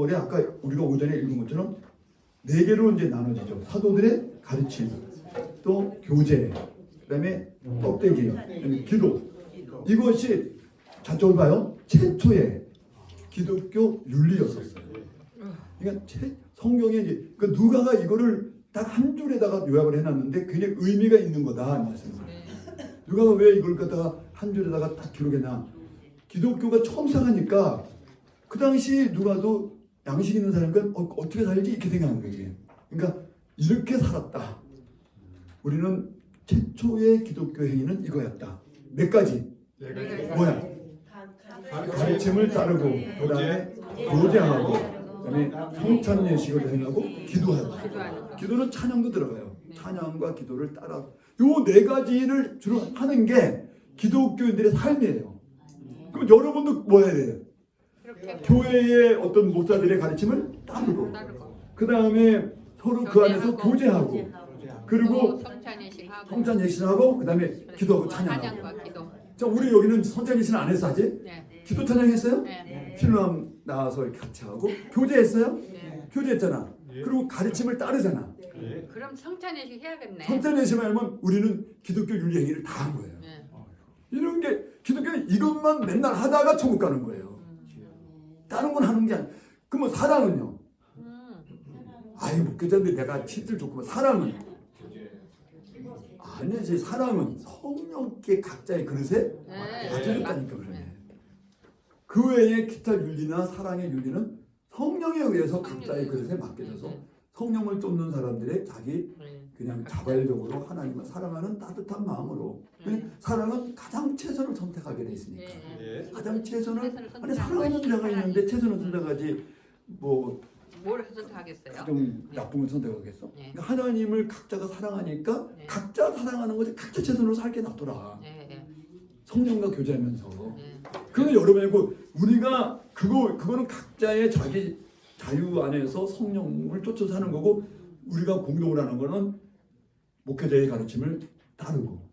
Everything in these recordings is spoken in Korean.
사도들의 아까 우리가 오전에 읽은 것처럼 네 개로 이제 나눠지죠. 사도들의 가르침, 또 교제, 그다음에 떡대기, 그다음에 기도. 이것이 저쪽을 봐요. 최초의 기독교 윤리였었어요. 그러니까 성경에 이제 그 누가가 이거를 딱 한 줄에다가 요약을 해놨는데 굉장히 의미가 있는 거다 말씀이에요. 누가가 왜 이걸 갖다가 한 줄에다가 딱 기록했냐? 기독교가 처음 시작하니까 그 당시 누가도 양식 있는 사람과 어떻게 살지 이렇게 생각한 거지. 그러니까 이렇게 살았다. 우리는 최초의 기독교 행위는 이거였다. 몇 가지? 뭐야? 가르침을 따르고 그다음에 교제하고 그다음에 성찬 예식을 행하고 기도하고. 기도는 찬양도 들어가요. 찬양과 기도를 따라. 요 네 가지를 주로 하는 게 기독교인들의 삶이에요. 그럼 여러분도 뭐 해야 돼요? 교회의 어떤 목사들의 가르침을 따르고 그 다음에 서로 그 안에서 교제하고 그리고 성찬 예식하고 그 다음에 기도하고 찬양하고. 자, 우리 여기는 성찬 예식 안 했어 아직? 기도 찬양했어요? 신랑 나와서 이렇게 같이 하고 교제했어요? 교제했잖아. 그리고 가르침을 따르잖아. 그럼 성찬예식 해야겠네. 성찬예식을 하면 우리는 기독교 윤리 행위를 다 한 거예요. 이런 게 기독교는 이것만 맨날 하다가 천국 가는 거예요. 다른 건 하는 게 아니야. 그러면 사랑은요? 아이 목회자인데 내가 티틀 줬구만. 사랑은? 아니지. 사랑은 성령께 각자의 그릇에 맡겨졌다니까 그러네. 그 외에 기타 윤리나 사랑의 윤리는 성령에 의해서 각자의 그릇에 맡겨져서 성령을 쫓는 사람들의 자기 그냥 자발적으로 하나님을 사랑하는 따뜻한 마음으로. 사랑은 가장 최선을 선택하게 돼 있으니까. 가장 최선을 아니 사랑하는 자가 있는데 최선을 선택하지 뭘 선택하겠어요? 좀 나쁜 걸 선택하겠어? 그러니까 하나님을 각자가 사랑하니까 각자 사랑하는 거지 각자 최선으로 살게 놔둬라. 성령과 교제하면서. 그건 여러분이고 우리가 그거는 각자의 자기 자유 안에서 성령을 쫓아 사는 거고 우리가 공동을 하는 거는 목회자의 가르침을 따르고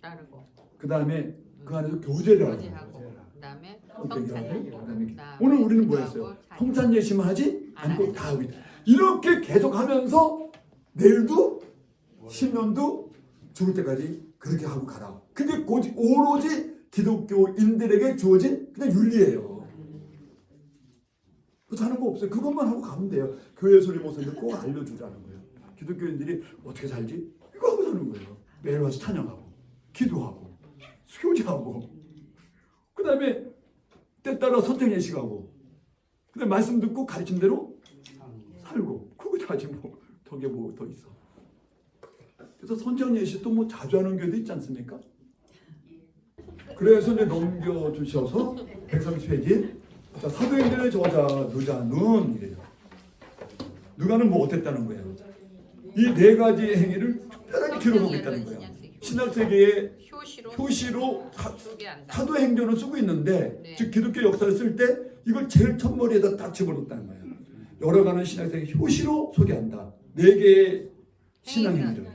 그 다음에 그 안에서 교제를 하고 그다음에 그다음에 오늘 우리는 뭐 했어요? 성찬 예식만 하지 않고 다 하고 있다. 이렇게 계속 하면서 내일도 10년도 죽을 때까지 그렇게 하고 가라. 그게 오로지 기독교인들에게 주어진 그냥 윤리예요. 다른 거 없어요. 그것만 하고 가면 돼요. 교회 소리 목사님들 꼭 알려주라는 거예요. 기독교인들이 어떻게 살지? 이거 하고 사는 거예요. 매일 와서 찬양하고 기도하고 교제하고 그 다음에 때 따라 선택 예식하고 그 다음에 말씀 듣고 가르침대로 살고 그거 다지 뭐 덕에 뭐 더 있어. 그래서 선택 예식도 뭐 자주 하는 교회도 있지 않습니까? 그래서 이제 넘겨주셔서 130페이지 자, 사도행전의 저자 누가는 이래요. 누가는 뭐 어땠다는 거예요? 이 네 가지 행위를 특별하게 기록하고 있다는 거예요. 신학세계의 효시로 사도행전을 쓰고 있는데 즉 기독교 역사를 쓸 때 이걸 제일 첫머리에다 딱 집어넣었다는 거예요. 열어가는 신학세계 효시로 소개한다. 네 개의 신앙행위들.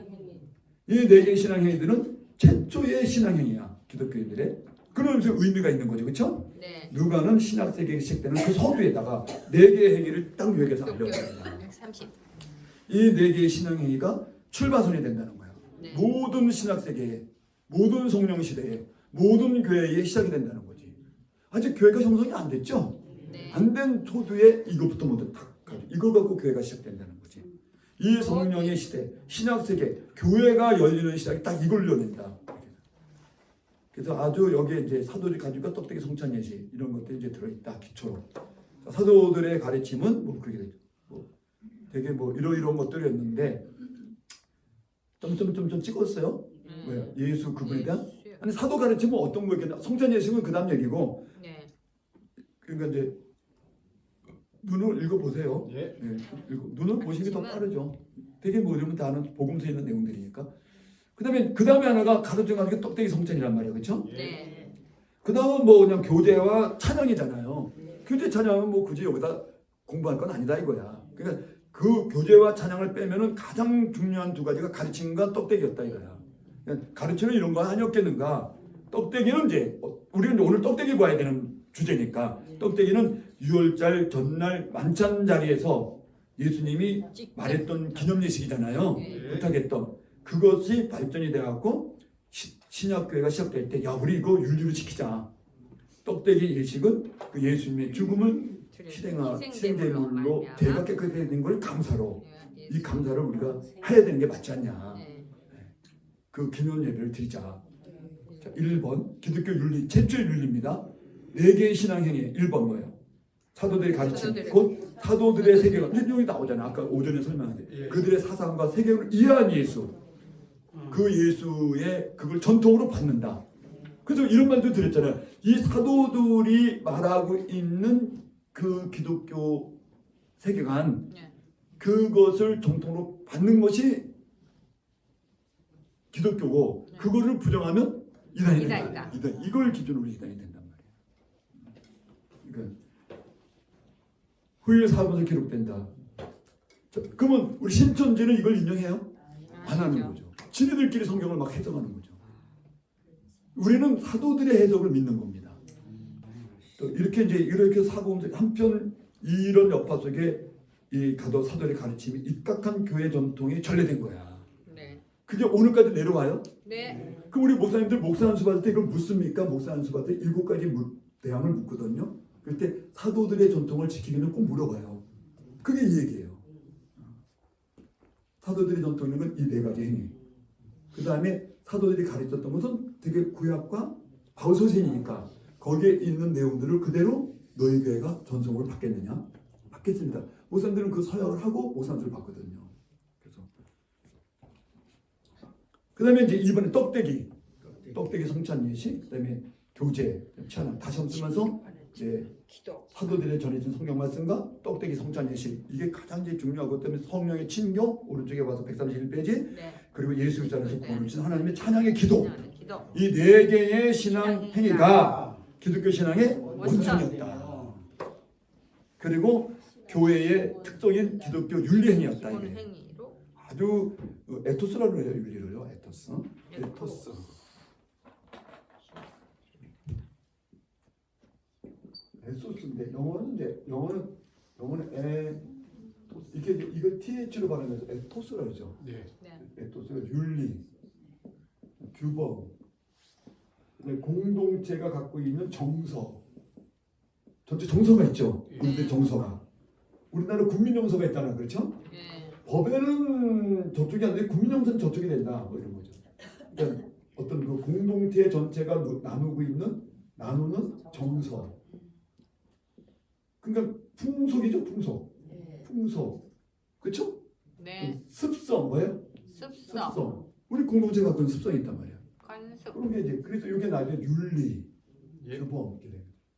이 네 개의 신앙행위들은 최초의 신앙행위야. 기독교인들의. 그러면서 의미가 있는 거죠. 그렇죠? 누가는 신학세계에 시작되는 그 서두에다가 네 개의 행위를 딱 요약해서 알려줍니다. 이 네 개의 신앙행위가 출발선이 된다는 거예요. 모든 신학세계에 모든 성령시대에 모든 교회에 시작이 된다는 거지. 아직 교회가 형성이 안 됐죠? 안 된 초두에 이것부터 먼저 딱 가지고 이걸 갖고 교회가 시작된다는 거지. 이 성령의 시대, 신학세계, 교회가 열리는 시작이 딱 이걸 열린다. 그래서 아주 여기에 이제 사도들이 가지고 떡대기 성찬 예식 이런 것들이 이제 들어있다 기초로. 사도들의 가르침은 뭐 그게 뭐 되게 뭐 이러이러한 것들이었는데 점점점점 찍었어요. 뭐야? 예수 그분에 대한 아니 사도 가르침은 어떤 거겠나? 성찬 예식은 그다음 얘기고. 그러니까 이제 눈을 읽어보세요. 눈을 보시는 게 더 빠르죠. 되게 뭐 이러면 다는 복음서에 있는 내용들이니까. 그 다음에 하나가 가르쳐가는 게 떡대기 성찬이란 말이에요. 그렇죠? 그 다음은 뭐 그냥 교제와 찬양이잖아요. 교제 찬양은 뭐 굳이 여기다 공부할 건 아니다 이거야. 그러니까 그 교제와 찬양을 빼면은 가장 중요한 두 가지가 가르침과 떡대기였다 이거야. 그러니까 가르침은 이런 거 아니었겠는가. 떡대기는 이제 우리는 오늘 떡대기 봐야 되는 주제니까 떡대기는 6월절 전날 만찬 자리에서 예수님이 말했던 기념 예식이잖아요. 네. 부탁했던 그것이 발전이 돼갖고 신약교회가 시작될 때 야 우리 이거 윤리로 지키자. 떡대기 예식은 그 예수님의 죽음을 희생제물로 죄가 깨끗하게 된 걸 감사로 이 감사를 우리가 해야 되는 게 맞지 않냐. 네. 그 기념 예배를 드리자. 자, 1번 기독교 윤리 최초의 윤리입니다. 4개의 신앙행위 1번 뭐예요? 사도들이 가르친 곧 사도들의 세계관 여기 나오잖아요. 아까 오전에 설명한 게 그들의 사상과 세계를 이해한 예수 그 예수의 그걸 전통으로 받는다. 그래서 이런 말도 드렸잖아요. 이 사도들이 말하고 있는 그 기독교 세계관 네. 그것을 정통으로 받는 것이 기독교고 네. 그거를 부정하면 이단이 된다. 이단이다. 이단. 이걸 기준으로 이단이 된단 말이에요. 그러니까 후일 사본에 기록된다. 자, 그러면 우리 신천지는 이걸 인정해요? 안 하는 거죠. 지네들끼리 성경을 막 해석하는 거죠. 우리는 사도들의 해석을 믿는 겁니다. 또 이렇게 이렇게 사고 한편 이런 여파 속에 이 사도의 가르침이 입각한 교회 전통이 전래된 거야. 네. 그게 오늘까지 내려와요? 네. 그럼 우리 목사님들 목사 안수 받을 때 이걸 묻습니까? 목사 안수 받을 때 7가지 대항을 묻거든요. 그럴 때 사도들의 전통을 지키기는 꼭 물어봐요. 그게 이 얘기예요. 사도들의 전통인 건 이 4가지 행위. 그 다음에 사도들이 가르쳤던 것은 되게 구약과 바울서신이니까 거기에 있는 내용들을 그대로 너희 교회가 전송을 받겠느냐? 받겠습니다. 목사님들은 그 서약을 하고 목사님들을 받거든요. 그래서 그 다음에 이제 이번에 떡대기 성찬 예식, 그 다음에 교제, 찬양 다시 한번 쓰면서 이제 사도들의 전해진 성경 말씀과 떡대기 성찬 예식 이게 가장 이제 중요하고 때문에 성령의 친교 오른쪽에 와서 131페이지 네. 그리고 예수 그리스도에서 구원을 주신 하나님의 찬양의 기도 이 4개의 신앙 행위가 기독교 신앙의 원천이었다. 그리고 교회의 특성인 기독교 윤리 행위였다. 이게 행위로 아주 에토스라고 해요. 윤리를요. 에토스. 에토스인데 영어는 이거 TH로 발음해서 에토스라 그러죠. 네. 에토스가 윤리, 규범, 공동체가 갖고 있는 정서. 전체 정서가 있죠. 우리들 정서가. 우리나라 국민 정서가 있다는 그렇죠? 네. 법에는 저쪽이 안 돼. 국민 정서는 저쪽이 된다. 뭐 이런 거죠. 그러니까 어떤 그 공동체 전체가 나누는 정서. 그러니까 풍속이죠, 풍속. 그렇죠? 네. 습성 뭐예요? 습성. 우리 공동체가 그런 습성이 있단 말이야. 관습. 그런 게 이제 그래서 이게 나중에 윤리, 규범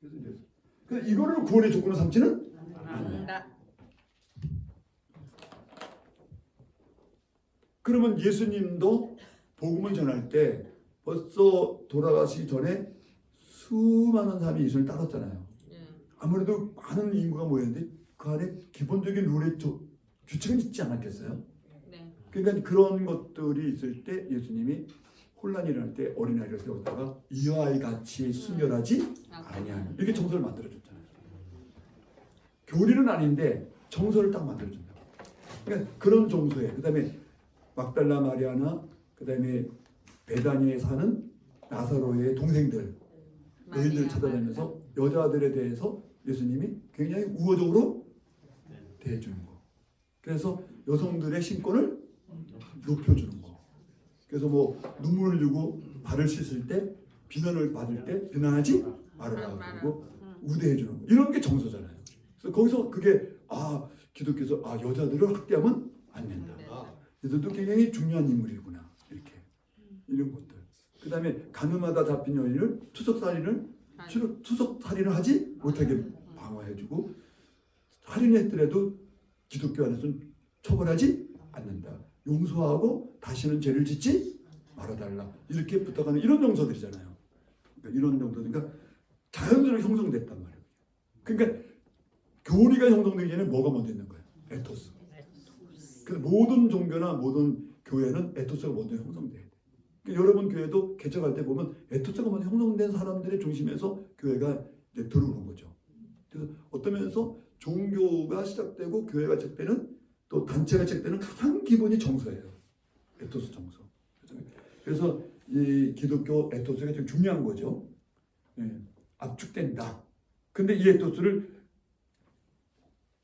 이렇게 돼. 그래서 이거를 구원의 조건으로 삼지는 안다. 그러면 예수님도 복음을 전할 때 벌써 돌아가시기 전에 수많은 사람이 예수님을 따랐잖아요. 아무래도 많은 인구가 모였는데 그 안에 기본적인 룰의 규칙은 있지 않았겠어요? 네. 그러니까 그런 것들이 있을 때 예수님이 혼란이 일어날 때 어린아이를 세우다가 이와 아이 같이 순결하지 아니하는 이렇게 정서를 만들어줬잖아요. 교리는 아닌데 정서를 딱 만들어준다. 그러니까 그런 정서에 그다음에 막달라 마리아나 그다음에 베다니에 사는 나사로의 동생들 너희들 찾아다니면서 여자들에 대해서 예수님이 굉장히 우호적으로 대해주는 거. 그래서 여성들의 신권을 높여주는 거. 그래서 뭐 눈물을 흘리고 발을 씻을 때 비난을 받을 때 비난하지 말아라. 그리고 우대해주는 거. 이런 게 정서잖아요. 그래서 거기서 그게 기독교에서 여자들을 학대하면 안 된다. 얘들도 굉장히 중요한 인물이구나. 이렇게 이런 것들. 그 다음에 가늠하다 잡힌 여인을 투석살인을 하지 못하게 방어해주고 살인했더라도 기독교 안에서는 처벌하지 않는다. 용서하고 다시는 죄를 짓지 말아달라. 이렇게 부탁하는 이런 정서들이잖아요. 그러니까 이런 정서니까 자연스럽게 형성됐단 말이에요. 그러니까 교리가 형성되기 전에 뭐가 먼저 있는 거예요? 에토스. 그래서 모든 종교나 모든 교회는 에토스가 먼저 형성돼야 돼. 그러니까 여러분 교회도 개척할 때 보면 에토스가 먼저 형성된 사람들의 중심에서 교회가 이제 들어오는 거죠. 그래서 어떤 면에서 종교가 시작되고 교회가 시작되는 또 단체가 시작되는 가장 기본이 정서예요. 에토스 정서. 그래서 이 기독교 에토스가 좀 중요한 거죠. 예, 압축된다. 근데 이 에토스를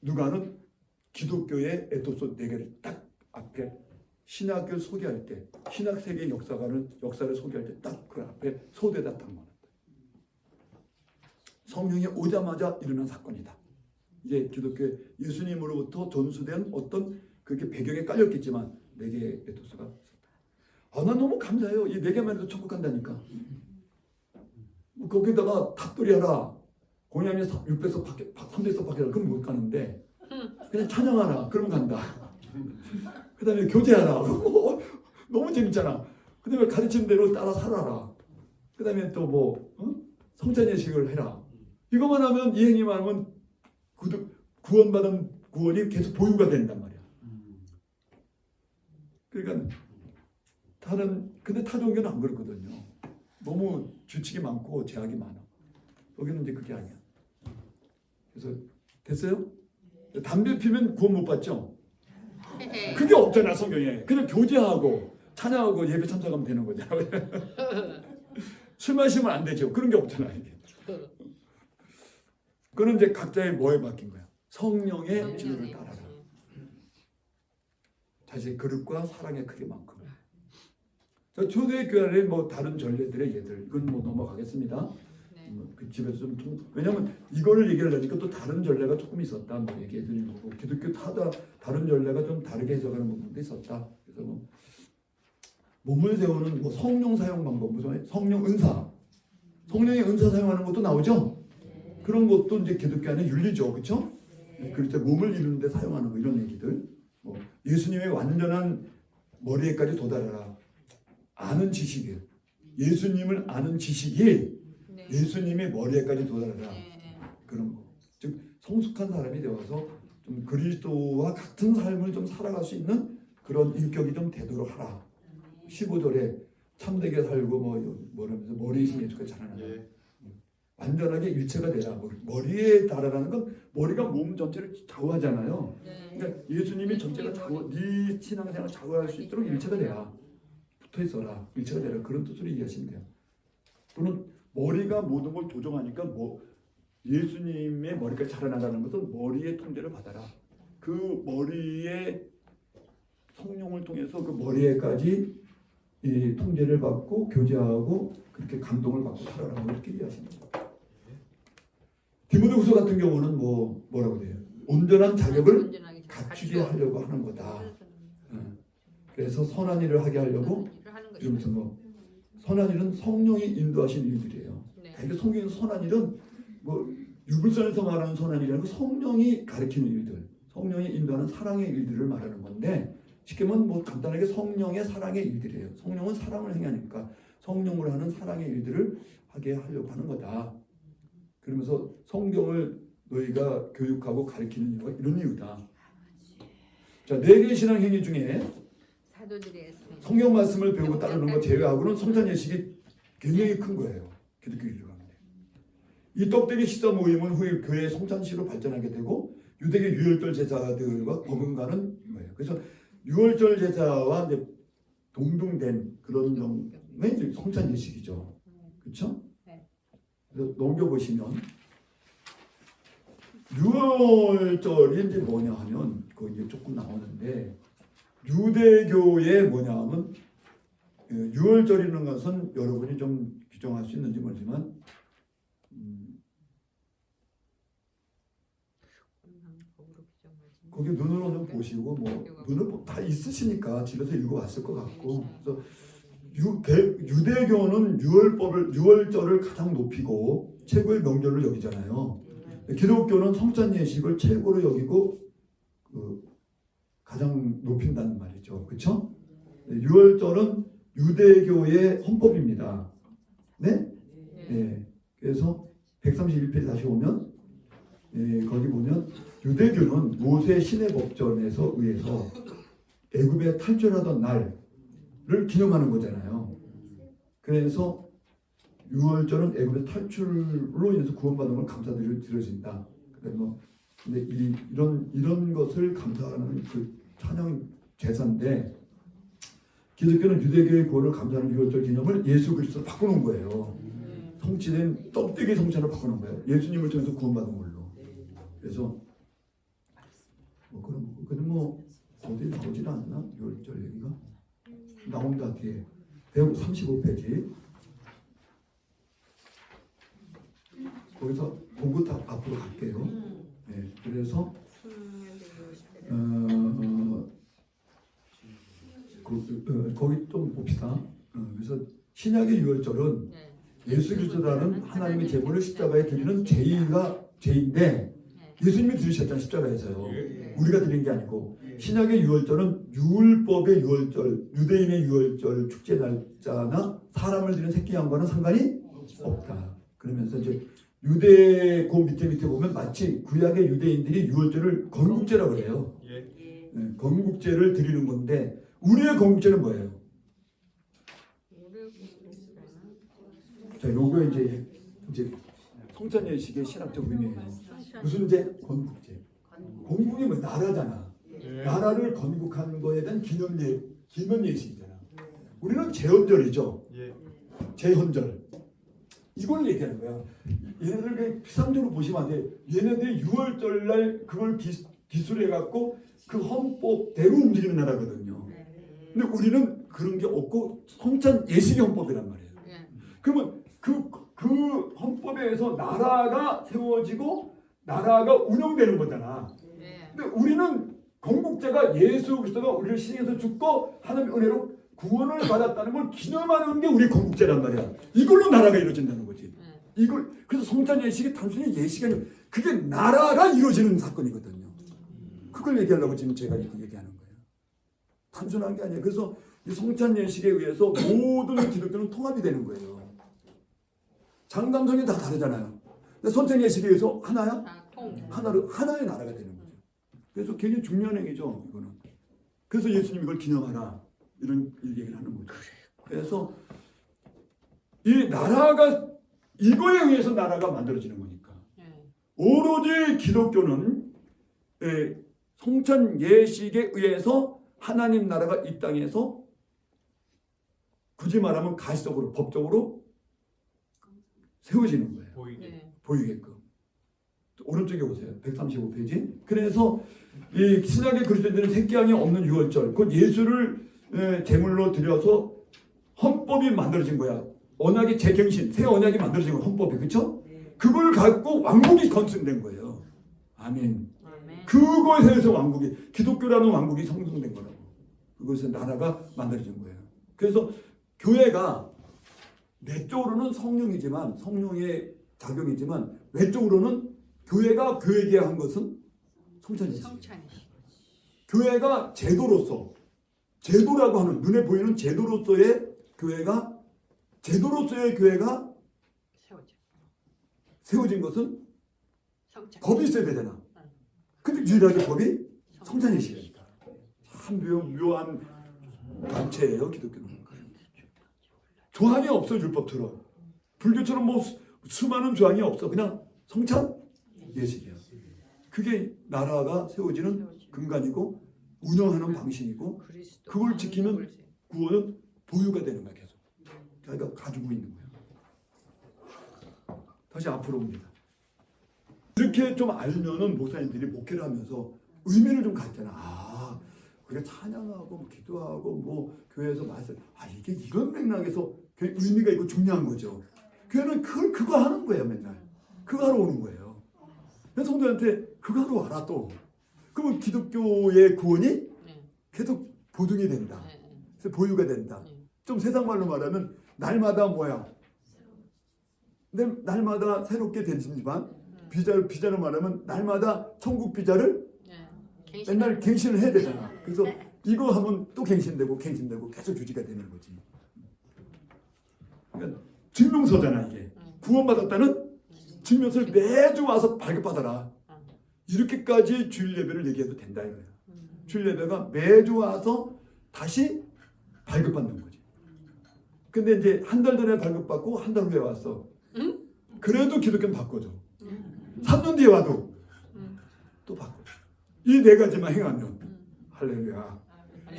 누가는 기독교의 에토스 4개를 딱 앞에 신학을 소개할 때, 신학 세계의 역사를 소개할 때 딱 그 앞에 소대다 딱 말한다. 성령이 오자마자 일어난 사건이다. 이게 기독교 예수님으로부터 전수된 어떤 그렇게 배경에 깔렸겠지만 4개의 에토스가 있었다. 난 너무 감사해요. 이 4개만 해도 천국 간다니까. 뭐 거기다가 탑돌이 하라. 공양이 600석 밖에 300석 밖에 그럼 못 가는데 그냥 찬양하라. 그럼 간다. 그 다음에 교제하라. 너무 재밌잖아. 그 다음에 가르치는 대로 따라 살아라. 그 다음에 또 뭐 성찬 예식을 해라. 이것만 하면 이 행위만 하면 구원받은 구원이 계속 보유가 된단 말이야. 그러니까 근데 타 종교는 안 그렇거든요. 너무 규칙이 많고 제약이 많아. 여기는 이제 그게 아니야. 그래서 됐어요? 담배 피면 구원 못 받죠? 그게 없잖아 성경에. 그냥 교제하고 찬양하고 예배 참석하면 되는 거잖아. 술 마시면 안 되죠. 그런 게 없잖아 이게. 그는 이제 각자의 뭐에 맡긴 거야. 성령의 지도를 따라라. 자신의 그릇과 사랑의 크기만큼. 저 초대교회 안에 뭐 다른 전례들의 예들 이건 뭐 넘어가겠습니다. 그 집에서 좀 왜냐면 이거를 얘기하려니까 또 다른 전례가 조금 있었다 뭐 얘기해드리는 거고 기독교 다른 전례가 좀 다르게 해석하는 부분도 있었다. 그래서 뭐 몸을 세우는 뭐 성령 사용 방법 무슨 성령 은사 성령의 은사 사용하는 것도 나오죠. 그런 것도 이제 기독교 안에 윤리죠, 그렇죠? 그럴 때 몸을 이루는데 사용하는 거 이런 얘기들. 뭐 예수님의 완전한 머리에까지 도달하라. 아는 지식이 예수님을 아는 지식이 예수님의 머리에까지 도달하라. 그런 거. 즉 성숙한 사람이 되어서 좀 그리스도와 같은 삶을 좀 살아갈 수 있는 그런 인격이 좀 되도록 하라. 15절에 참되게 살고 뭐라면서 머리이신 예수가 자라나라. 완전하게 일체가 되라. 머리에 달하라는 건 머리가 몸 전체를 좌우하잖아요. 그러니까 예수님이 전체가 네 신앙생활 좌우할 수 있도록 일체가 되라. 붙어 있어라. 일체가 되라. 그런 뜻으로 이해하시면 돼요. 또는 머리가 모든 걸 조종하니까 예수님의 머리가 자라나가는 것은 머리의 통제를 받아라. 그 머리의 성령을 통해서 그 머리에까지 이 통제를 받고 교제하고 그렇게 감동을 받고 살아라고 이렇게 이해하시는 거예요. 디모데후서 같은 경우는 뭐라고 돼요? 온전한 자격을 갖추게 하려고 하는 거다. 그래서 선한 일을 하게 하려고 이러면서 선한 일은 성령이 인도하신 일들이에요. 이게 성경에서 선한 일은 유불선에서 말하는 선한 일이라는 성령이 가르치는 일들, 성령이 인도하는 사랑의 일들을 말하는 건데 쉽게 말하면 간단하게 성령의 사랑의 일들이에요. 성령은 사랑을 행하니까 성령으로 하는 사랑의 일들을 하게 하려고 하는 거다. 그러면서 성경을 너희가 교육하고 가르치는 이유가 이런 이유다. 자, 4개의 신앙 행위 중에 성경 말씀을 배우고 따르는 거 제외하고는 성찬 예식이 굉장히 큰 거예요. 기독교 인류 가운데. 이 떡대기 식사 모임은 후에 교회의 성찬식으로 발전하게 되고 유대계 유월절 제사들과 버금가는 거예요. 그래서 유월절 제사와 이제 동등된 그런 점의 성찬 예식이죠. 그렇죠? 그래서 넘겨보시면 유월절이 이제 뭐냐 하면 그거 이제 조금 나오는데 유대교의 뭐냐 하면 유월절이라는 것은 여러분이 좀 규정할 수 있는지 모르지만 거기 눈으로 좀 보시고 눈을 다 있으시니까 집에서 읽어왔을 것 같고 그래서 유대교는 유월절을 가장 높이고 최고의 명절로 여기잖아요. 기독교는 성찬 예식을 최고로 여기고 가장 높인다는 말이죠. 그렇죠? 유월절은 유대교의 헌법입니다. 네? 네. 그래서 131페이지 다시 오면 거기 보면 유대교는 모세 신의 법전에서 의해서 애굽에 탈출하던 날을 기념하는 거잖아요. 그래서 유월절은 애굽의 탈출로 인해서 구원받은 걸 감사드려진다. 뭐 근데 이런 것을 감사하는 그 찬양 제사인데 기독교는 유대교의 구원을 감사하는 유월절 기념을 예수 그리스도로 바꾸는 거예요. 성취된 떡대기 성찬을 바꾸는 거예요. 예수님을 통해서 구원받은 걸로. 그래서 뭐 어디 나오질 않나? 유월절 얘기가 나온다 뒤에 135페이지 거기서 본부터 앞으로 갈게요. 네, 그래서 거기 좀 봅시다. 그래서 신약의 유월절은 예수 그리스도라는 하나님의 제물을 십자가에 드리는 죄인데 예수님이 드리셨잖아요. 십자가에서요. 우리가 드린 게 아니고 신약의 유월절은 율법의 유월절, 유대인의 유월절 축제 날짜나 사람을 드리는 새끼 양과는 상관이 없다. 그러면서 이제 유대 그 밑에 보면 마치 구약의 유대인들이 유월절을 건국제라고 그래요. 건국제를 드리는 건데 우리의 건국제는 뭐예요? 자, 요거 이제 성찬 예식의 신학적 의미예요. 무슨 제? 건국제. 건국이 뭐 나라잖아. 나라를 건국하는 거에 대한 기념 예식이잖아. 우리는 제헌절이죠. 제헌절. 이걸 얘기하는 거야. 얘네들 그냥 피상적으로 보시면 안 돼. 얘네들이 6월절 날 그걸 기술해 갖고 그 헌법대로 움직이는 나라거든요. 근데 우리는 그런 게 없고 성찬 예식의 헌법이란 말이에요. 그러면 그 헌법에서 나라가 세워지고 나라가 운영되는 거잖아. 근데 우리는 건국제가 예수 그리스도가 우리를 시중에서 죽고 하나님의 은혜로 구원을 받았다는 걸 기념하는 게 우리 건국제란 말이야. 이걸로 나라가 이루어진다는 거지. 그래서 성찬 예식이 단순히 예식이 아니고 그게 나라가 이루어지는 사건이거든요. 그걸 얘기하려고 지금 제가 이렇게 얘기하는 거예요. 단순한 게 아니에요. 그래서 이 성찬 예식에 의해서 모든 기독교는 통합이 되는 거예요. 장담성이 다 다르잖아요. 근데 성찬 예식에 의해서 하나야? 하나의 나라가 되는 거죠. 그래서 굉장히 중요한 행위죠. 이거는. 그래서 예수님이 이걸 기념하라. 이런 얘기를 하는 거죠. 그래서 이 나라가 이거에 의해서 나라가 만들어지는 거니까. 오로지 기독교는 성찬 예식에 의해서 하나님 나라가 이 땅에서 굳이 말하면 가시적으로 법적으로 세워지는 거예요. 보이게끔. 오른쪽에 보세요. 135페이지. 그래서 이 신약의 그리스도인들은 새끼양이 없는 유월절, 곧 예수를 제물로 드려서 헌법이 만들어진 거야. 언약이 재갱신, 새 언약이 만들어진 거야. 헌법이. 그렇죠? 그걸 갖고 왕국이 건설된 거예요. 아멘. 그거에 대해서 왕국이, 기독교라는 왕국이 성공된 거라고. 그것에서 나라가 만들어진 거예요. 그래서 교회가 내적으로는 성령이지만, 성령의 작용이지만 외적으로는 교회가 교회에게 한 것은 성찬이에요. 교회가 제도로서, 제도라고 하는 눈에 보이는 제도로서의 교회가 세워진 것은 법이 있어야 되잖아. 근데 유일하게 법이 성찬이시니까. 참 묘한 단체예요, 기독교는. 조항이 없어, 율법처럼. 불교처럼 뭐 수많은 조항이 없어. 그냥 성찬 예식이야. 그게 나라가 세워지는 근간이고 운영하는 방식이고 그걸 지키면 구원은 보유가 되는 거야. 계속. 자기가 가지고 있는 거야. 다시 앞으로 옵니다. 이렇게 좀 알면은 목사님들이 목회를 하면서 의미를 좀 갖잖아. 우리가 찬양하고 뭐 기도하고 뭐 교회에서 말씀, 이게 이런 맥락에서 의미가 있고 중요한 거죠. 교회는 그거 하는 거예요. 맨날 그거 하러 오는 거예요. 그래서 성도한테 그거 하러 와라 또. 그러면 기독교의 구원이 계속 보증이 된다. 그래서 보유가 된다. 좀 세상 말로 말하면 날마다 뭐야? 근데 날마다 새롭게 되지만 비자로 말하면 날마다 천국 비자를 맨날 갱신을 해야 되잖아. 그래서 이거 하면 또 갱신되고 계속 유지가 되는 거지. 그러니까 증명서잖아 이게. 구원받았다는 증명서를 매주 와서 발급받아라. 이렇게까지 주일 예배를 얘기해도 된다 이거야. 주일 예배가 매주 와서 다시 발급받는 거지. 근데 이제 한 달 전에 발급받고 한 달 후에 왔어. 그래도 기독교는 바꿔줘. 3년 뒤에 와도 또 바꿔. 이 네 가지만 행하면 할렐루야.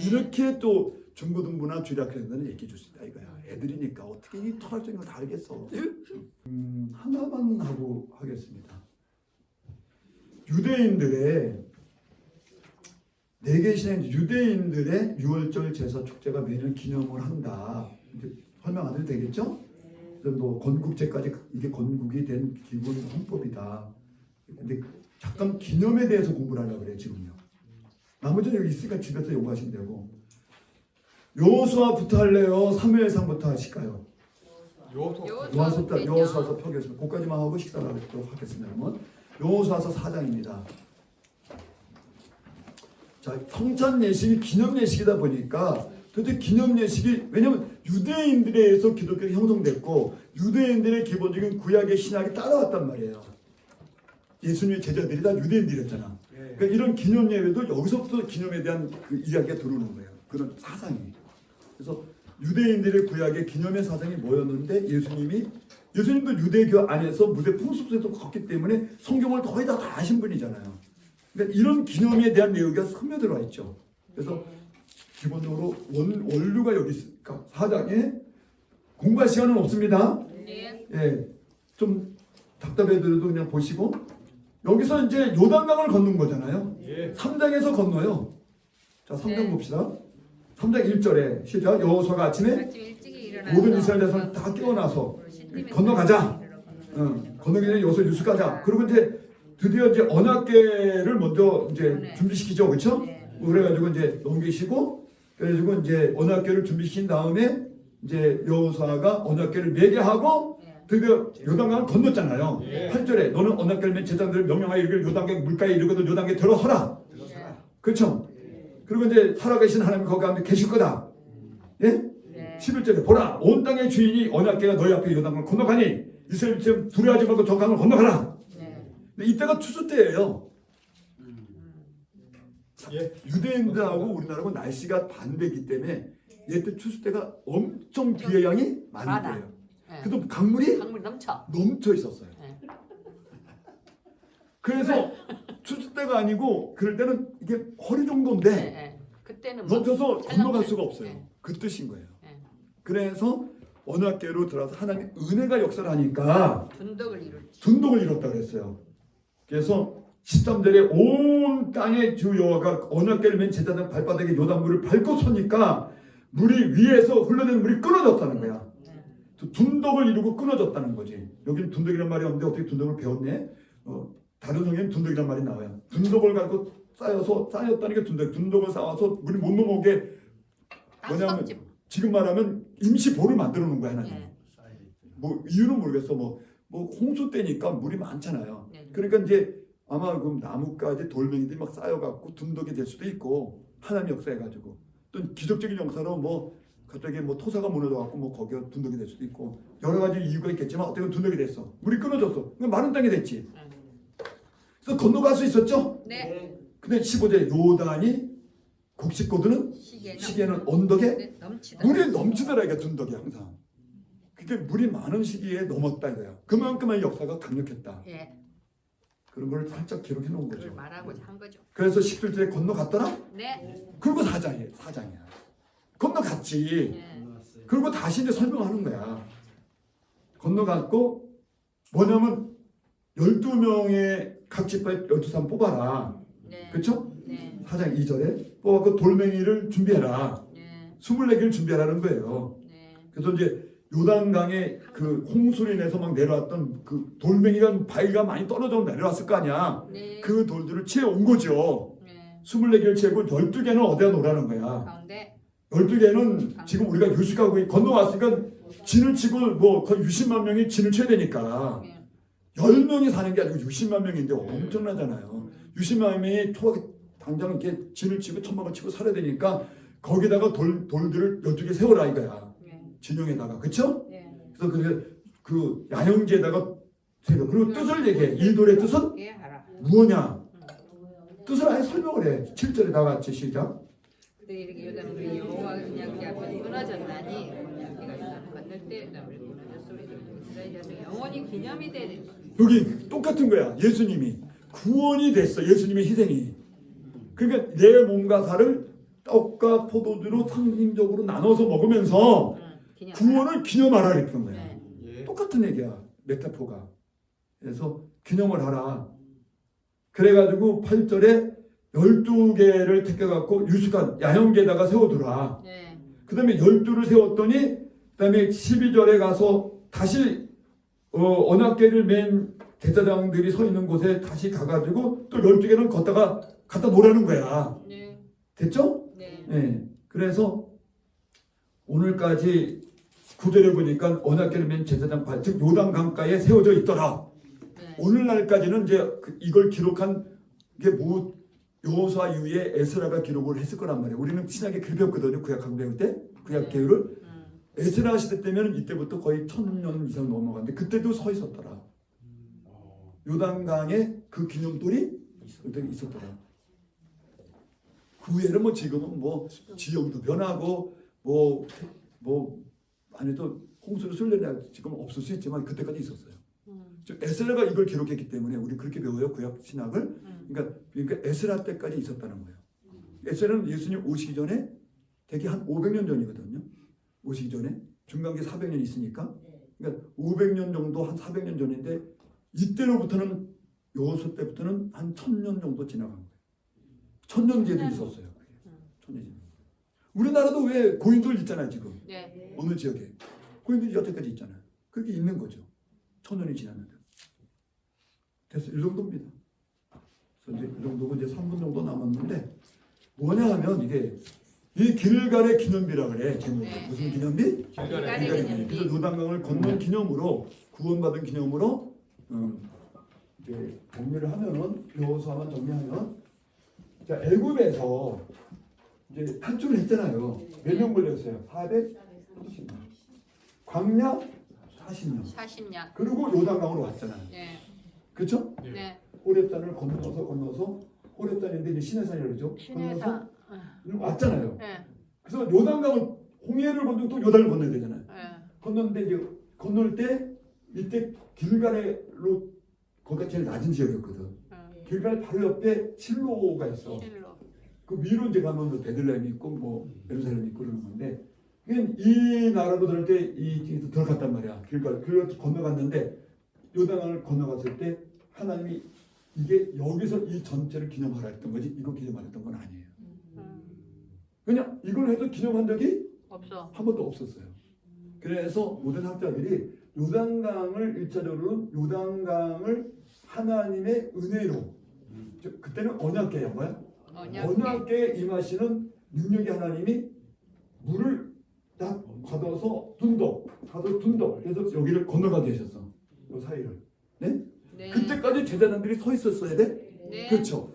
이렇게 또 중고등부나 주일학교에서는 얘기해 줄 수 있다 이거야. 애들이니까 어떻게 이 철학적인 걸 다 알겠어. 하나만 하고 하겠습니다. 유대인들의 네 개 신앙 유대인들의 유월절 제사 축제가 매년 기념을 한다. 이제 설명 안 해도 되겠죠? 그래서 뭐 건국제까지 이게 건국이 된 기본 헌법이다. 근데 잠깐 기념에 대해서 공부를 하려고 그래요 지금요. 나머지는 여기 있으니까 집에서 연구하시면 되고. 여호수아부터 할래요? 사무엘상부터 하실까요? 여호수아서 펴겠습니다. 그까지만 하고 식사를 하도록 하겠습니다. 그러면 여호수아서 4장입니다. 자, 성찬 예식이 기념 예식이다 보니까 도대체 기념 예식이 왜냐면 유대인들에 의해서 기독교가 형성됐고 유대인들의 기본적인 구약의 신학이 따라왔단 말이에요. 예수님의 제자들이 다 유대인들이었잖아. 그러니까 이런 기념 예배도 여기서부터 기념에 대한 그 이야기가 들어오는 거예요. 그런 사상이. 그래서 유대인들의 구약의 기념의 사상이 뭐였는데 예수님도 유대교 안에서 무대 풍습 속에서 걷기 때문에 성경을 거의 다 아신 분이잖아요. 그러니까 이런 기념에 대한 내용이 스며들어와 있죠. 그래서 기본적으로 원류가 여기 있으니까 4장에 공부할 시간은 없습니다. 예, 좀 답답해들어도 그냥 보시고 여기서 이제 요단강을 건넌 거잖아요. 3장에서 건너요. 자, 3장 봅시다. 3장 1절에 시작. 여호수아가 아침에 모든 이스라엘 자손을 다 깨어나서 건너가자. 건너기 전에 여호수아 유숙하자. 그리고 이제 드디어 이제 언약궤를 먼저 이제 준비시키죠, 그렇죠? 그래가지고 이제 넘기시고, 그래가지고 이제 언약궤를 준비시킨 다음에 이제 여호수아가 언약궤를 매게 하고 드디어 요단강을 건넜잖아요. 8절에 너는 언약궤를 맨 제자들을 명령하여 이르기를 요단강 물가에 이르거든 요단강에 들어서라. 그렇죠? 그리고 이제 살아계신 하나님 거기 가운데 계실 거다. 예? 11절에 보라 온 땅의 주인이 언약궤가 너희 앞에 요단강을 건너가니 이스라엘 지금 두려워하지 말고 저 강을 건너가라. 이때가 추수 때예요. 유대인들하고 우리나라하고 날씨가 반대이기 때문에 이때 추수 때가 엄청 비의 양이 많은 거예요. 그래도 강물이 넘쳐 있었어요. 그래서 추수 때가 아니고 그럴 때는 이게 허리 정도인데 넘쳐서 건너갈 수가 없어요. 그 뜻인 거예요. 그래서 언약궤로 들어서 하나님 은혜가 역사를 하니까 둔덕을 이뤘다 그랬어요. 그래서 13절에 온 땅의 주 여호와가 언약궤를 맨 제자들 발바닥에 요단물을 밟고 서니까 물이 위에서 흘러내는 물이 끊어졌다는 거야. 둔덕을 이루고 끊어졌다는 거지. 여기는 둔덕이란 말이 없는데 어떻게 둔덕을 배웠네? 다른 성경에는 둔덕이란 말이 나와요. 둔덕을 갖고 쌓였다는 게 둔덕을 쌓아서 물이 못 넘어오게 뭐냐면 지금 말하면 임시 볼을 만들어 놓은 거야 하나님. 뭐 이유는 모르겠어. 뭐 홍수 때니까 물이 많잖아요. 그러니까 이제 아마 그 나뭇가지 돌멩이들이 막 쌓여갖고 둔덕이 될 수도 있고 하나님 역사해가지고 또 기적적인 역사로 뭐 갑자기 뭐 토사가 무너져갖고 뭐 거기가 둔덕이 될 수도 있고 여러 가지 이유가 있겠지만 어떻게 보면 둔덕이 됐어. 물이 끊어졌어. 그럼 마른 땅이 됐지. 그래서 건너갈 수 있었죠? 네. 근데 15절에 요단이 곡식거두는 시기에는 언덕에 물이 넘치더라. 이게 둔덕이 항상. 그게 물이 많은 시기에 넘었다 이거야. 그만큼의 역사가 강력했다. 그런 걸 살짝 기록해 놓은 거죠. 말하고자 한 거죠. 그래서 17절에 건너갔더라? 네. 그리고 4장이야. 건너갔지. 그리고 다시 이제 설명하는 거야. 건너갔고 뭐냐면 12명의 각 지파에 12사람 뽑아라. 그렇죠? 4장 2절에 뽑아서 돌멩이를 준비해라. 24개를 준비하라는 거예요. 그래서 이제 요단강에 그 홍수로 인해서 막 내려왔던 그 돌멩이가 바위가 많이 떨어져 내려왔을 거 아니야. 그 돌들을 채워온 거죠. 24개를 채우고 12개는 어디다 놓으라는 거야. 12개는 지금 우리가 유식하고 건너왔으니까 진을 치고 뭐 거의 60만 명이 진을 쳐야 되니까 10명이 사는 게 아니고 60만 명인데 엄청나잖아요. 60만 명이 당장 이렇게 진을 치고 천막을 치고 살아야 되니까 거기다가 돌들을 12개 세워라 이거야. 진영에다가. 그쵸? 그래서 그 야영지에다가 세워. 그리고 뜻을 얘기해. 이 돌의 뜻은 무엇냐? 뜻을 아예 설명을 해. 7절에 다 같이 시작. 이렇게 요단물이 여호와 언약궤 앞에 끊어졌나니 언약궤가 건널 때 나무를 끊어졌으므로 이스라엘 자손 영원히 기념이 되는. 여기 똑같은 거야. 예수님이 구원이 됐어. 예수님의 희생이. 그러니까 내 몸과 살을 떡과 포도주로 상징적으로 나눠서 먹으면서 구원을 기념하라 그랬던 거야. 네. 똑같은 얘기야. 메타포가. 그래서 기념을 하라. 그래가지고 8절에 12개를 택해갖고 유숙한 야영계에다가 세워두라. 네. 그 다음에 12를 세웠더니 그 다음에 12절에 가서 다시 언약궤를 맨 제사장들이 서 있는 곳에 다시 가가지고 또 12개는 갖다 놓으라는 거야. 네. 됐죠? 네. 네. 그래서 오늘까지 구절에 보니까 언약궤를 맨 제사장 발, 즉 요단 강가에 세워져 있더라. 네. 오늘날까지는 이제 이걸 기록한 게 여호수아 이후에 에스라가 기록을 했을 거란 말이에요. 우리는 신약에 글 배웠거든요. 구약학 배울 때 구약 계율을 에스라 시대 때면 이때부터 거의 1000년 이상 넘어갔는데 그때도 서 있었더라. 요단강에 그 기념돌이 그때 있었더라. 그 외에는 뭐 지금은 뭐 지형도 변하고 뭐 안에도 홍수를 술래냐 지금 없을 수 있지만 그때까지 있었어요. 즉 에스라가 이걸 기록했기 때문에 우리 그렇게 배워요. 구약 신학을. 그러니까 에스라 때까지 있었다는 거예요. 에스라는 예수님 오시기 전에 대개 한 500년 전이거든요. 오시기 전에 중간계 400년 있으니까 그러니까 500년 정도 한 400년 전인데 이때로부터는 여호수 때부터는 한 1000년 정도 지나간 거예요. 1000년 뒤에도 있었어요. 1000년 뒤에. 우리나라도 왜 고인돌 있잖아요 지금. 네. 어느 지역에 고인돌이 여태까지 있잖아요. 그렇게 있는 거죠. 1000년이 지났는데 됐어. 이 정도입니다. 그래서 이제 이 정도고 이제 3분 정도 남았는데 뭐냐 하면 이게 이 길갈의 기념비라 그래. 제목이 무슨 기념비? 길갈의 기념비. 그래서 요단강을 건넌 기념으로 구원받은 기념으로 이제 정리를 하면은 여호수아만 정리하면 자 애굽에서 이제 탈출을 했잖아요. 몇 년 걸렸어요? 430년. 광야 40년. 40년. 그리고 요단강으로 왔잖아요. 네. 그렇죠? 네. 호렙산을 건너서 호렙산인데 이제 시내산이라고 그러죠. 신해산. 왔잖아요. 네. 그래서 요단강을 홍해를 건너고 또 요단을 건너야 되잖아요. 네. 건너는데 이제 건널 때 이때 길갈로 거기가 제일 낮은 지역이었거든. 길갈 바로 옆에 실로가 있어. 실로. 그 위로 이제 가면 뭐 베들레헴이 있고 뭐 예루살렘이 있고 그러는 건데 이 나라로 들을 때 이 들어갔단 말이야. 길갈 건너갔는데 요단강을 건너갔을 때 하나님이 이게 여기서 이 전체를 기념하라 했던 거지 이거 기념하랬던 건 아니에요. 그냥 이걸 해도 기념한 적이 없어. 한 번도 없었어요. 그래서 모든 학자들이 요단강을 1차적으로 요단강을 하나님의 은혜로 그때는 언약궤야 뭐야? 언약궤에 임하시는 능력의 하나님이 물을 딱 받아서 둔덕 그래서 여기를 건너가게 하셨어. 요 사이를. 네? 네. 그때까지 제자들이 서 있었어야 돼? 네. 그렇죠.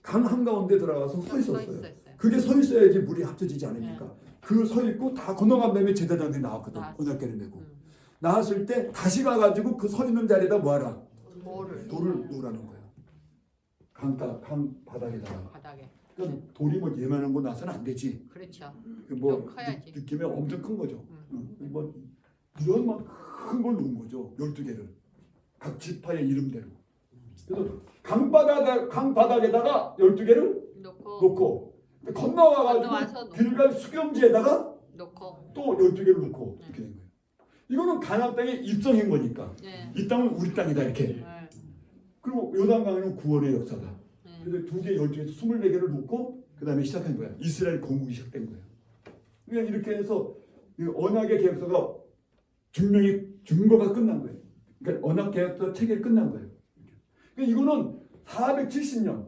강 한가운데 들어가서 서 있었어요. 있었어요. 그게 서 있어야지 물이 합쳐지지 않으니까. 그 서 있고 다 건너간 다음에 제자장들이 나왔거든. 언약궤를 메고. 나왔을 때 다시 가가지고 그 서 있는 자리에다 뭐하라? 돌을 놓으라는 거야. 강 바닥에다가. 바닥에. 그러니까 돌이 뭐 예만한 거 놔서는 안 되지. 그렇죠. 뭐 좀 커야지. 느낌이 엄청 큰 거죠. 뭐 이런 막 큰 걸 놓은 거죠. 12개를. 각 지파의 이름대로. 그래서 강 바닥에다가 12개를 놓고 건너와가지고 건너와서 길갈 수경지에다가 놓고 또 12개를 놓고 이렇게 된 거예요. 이거는 가나안 땅에 입성한 거니까. 네. 이 땅은 우리 땅이다 이렇게. 네. 그리고 요단강에는 구원의 역사다. 네. 그래서 2개, 12개에서 24개를 놓고 그 다음에 시작한 거야. 이스라엘 건국이 시작된 거예요. 그러니까 이렇게 해서 언약의 계약서가 증거가 끝난 거예요. 그러니까 언약 계약서 체결이 끝난 거예요. 그러니까 이거는 470년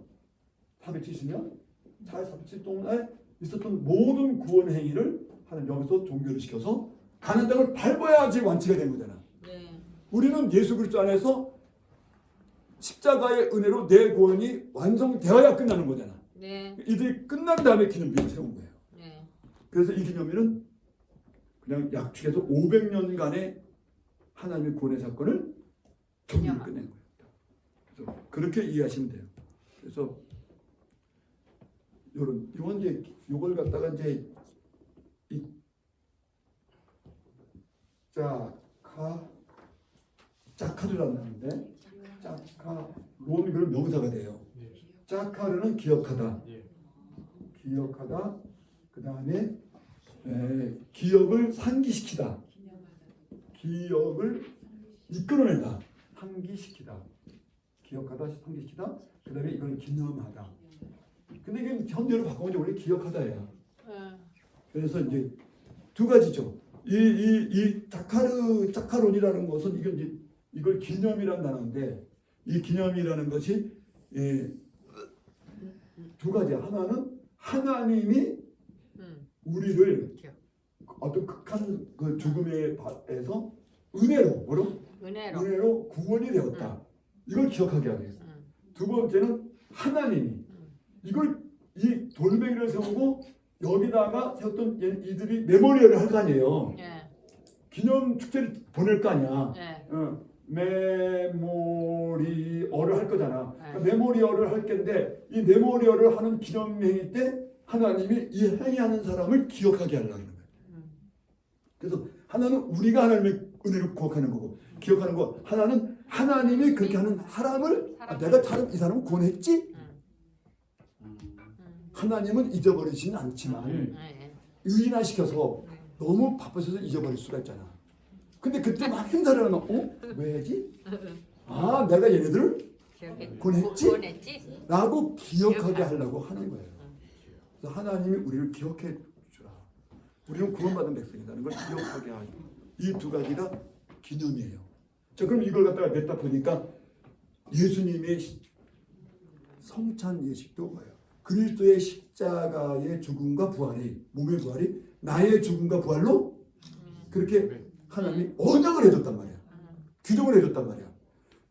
470 동안에 있었던 모든 구원 행위를 하는 여기서 종교를 시켜서 가나안 땅을 밟아야지 완치가 된 거잖아. 네. 우리는 예수 그리스도 안에서 십자가의 은혜로 내 구원이 완성되어야 끝나는 거잖아. 네. 이들이 끝난 다음에 기념비를 세운 거예요. 네. 그래서 이 기념비는 그냥 약축해서 500년간의 하나님의 구원의 사건을 정리를 끝낸 거예요. 그래서 그렇게 이해하시면 돼요. 그래서 이건 이제 이걸 갖다가 이제 짜카드라는 말인데 짜카 론 그런 명사가 돼요. 짜카르는 기억하다. 기억하다. 그 다음에 기억을 상기시키다. 기억을 이끌어내다. 상기시키다. 기억하다, 상기시키다. 그 다음에 이걸 기념하다. 근데 이게 현대로 바꾸면 원래 기억하다예요. 그래서 이제 두 가지죠. 이 짜카론이라는 것은 이걸 기념이라는 단어인데, 이 기념이라는 것이 두 가지야. 하나는 하나님이 우리를 어떤 극한 그 죽음에서 은혜로 구원이 되었다. 이걸 기억하게 하게 했어. 두 번째는 하나님이 이 돌멩이를 세우고 여기다가 세웠던 이들이 메모리얼을 할 거 아니에요. 기념 축제를 보낼 거 아니야. 메모리얼을 할 거잖아. 그러니까 메모리얼을 할 건데 이 메모리얼을 하는 기념행위 때 하나님이 이 행위하는 사람을 기억하게 하려는 거예요. 그래서 하나는 우리가 하나님의 은혜를 기억하는 거고, 기억하는 거. 하나는 하나님이 그렇게 하는 사람을 내가 이 사람을 구원했지? 하나님은 잊어버리지는 않지만 유인화시켜서 너무 바쁘셔서 잊어버릴 수가 있잖아. 근데 그때 막 행사를 하면 왜 하지? 내가 얘네들을 구원했지? 라고 기억하게 하려고 하는 거예요. 그래서 하나님이 우리를 기억해 주라. 우리는 구원받은 백성이라는 걸 기억하게 하고, 이 두 가지가 기념이에요. 자, 그럼 이걸 갖다가 냈다 보니까 예수님의 성찬 예식도 뭐예요? 그리스도의 십자가의 죽음과 부활이, 몸의 부활이 나의 죽음과 부활로 그렇게 하나님이 언약을 해줬단 말이야. 규정을 해줬단 말이야.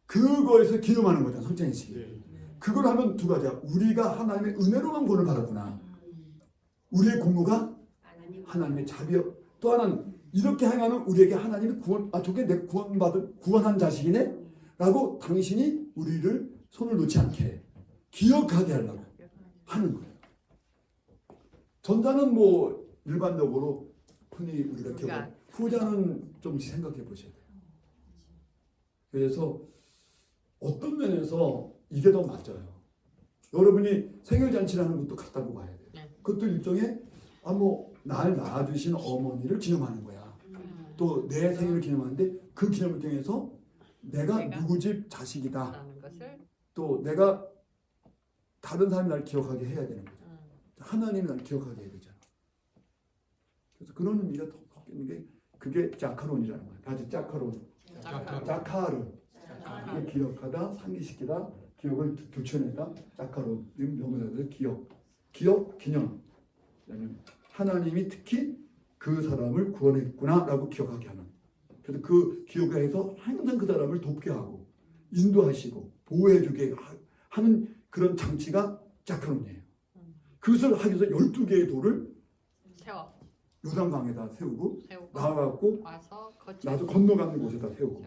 그거에서 기념하는 거잖아, 성찬 예식이. 그걸 하면 두 가지야. 우리가 하나님의 은혜로만 구원을 받았구나. 우리의 공로가 하나님의 자비요. 또 하나는 이렇게 행하는 우리에게 하나님이 저게 내 구원한 자식이네? 라고 당신이 우리를 손을 놓지 않게 기억하게 하려고 하는 거예요. 전자는 뭐 일반적으로 흔히 우리가 기억하고, 후자는 좀 생각해 보셔야 돼요. 그래서 어떤 면에서 이게 더 맞아요. 여러분이 생일잔치라는 것도 같다고 봐야 돼요. 그것도 일종의 날 낳아주신 어머니를 기념하는 거야. 또 내 생일을 기념하는데 그 기념을 통해서 내가 누구 집 자식이다. 또 내가 다른 사람이 날 기억하게 해야 되는 거죠. 하나님이 날 기억하게 해야 되잖아. 그래서 그런 의미가 더 섞이는 게 그게 짜카론이라는 거예요. 다시 짜카론. 짜카르. 기억하다, 상기시키다, 기억을 교체내다. 짜카론. 명사들 기억, 기념. 하나님이 특히 그 사람을 구원했구나라고 기억하게 하는. 그래서 그 기억에서 항상 그 사람을 돕게 하고 인도하시고 보호해주게 하는 그런 장치가 짜카론이에요. 그것을 하기 위해서 12개의 돌을 요단강에다 세우고 나와갖고 나도 건너가는 곳에다 세우고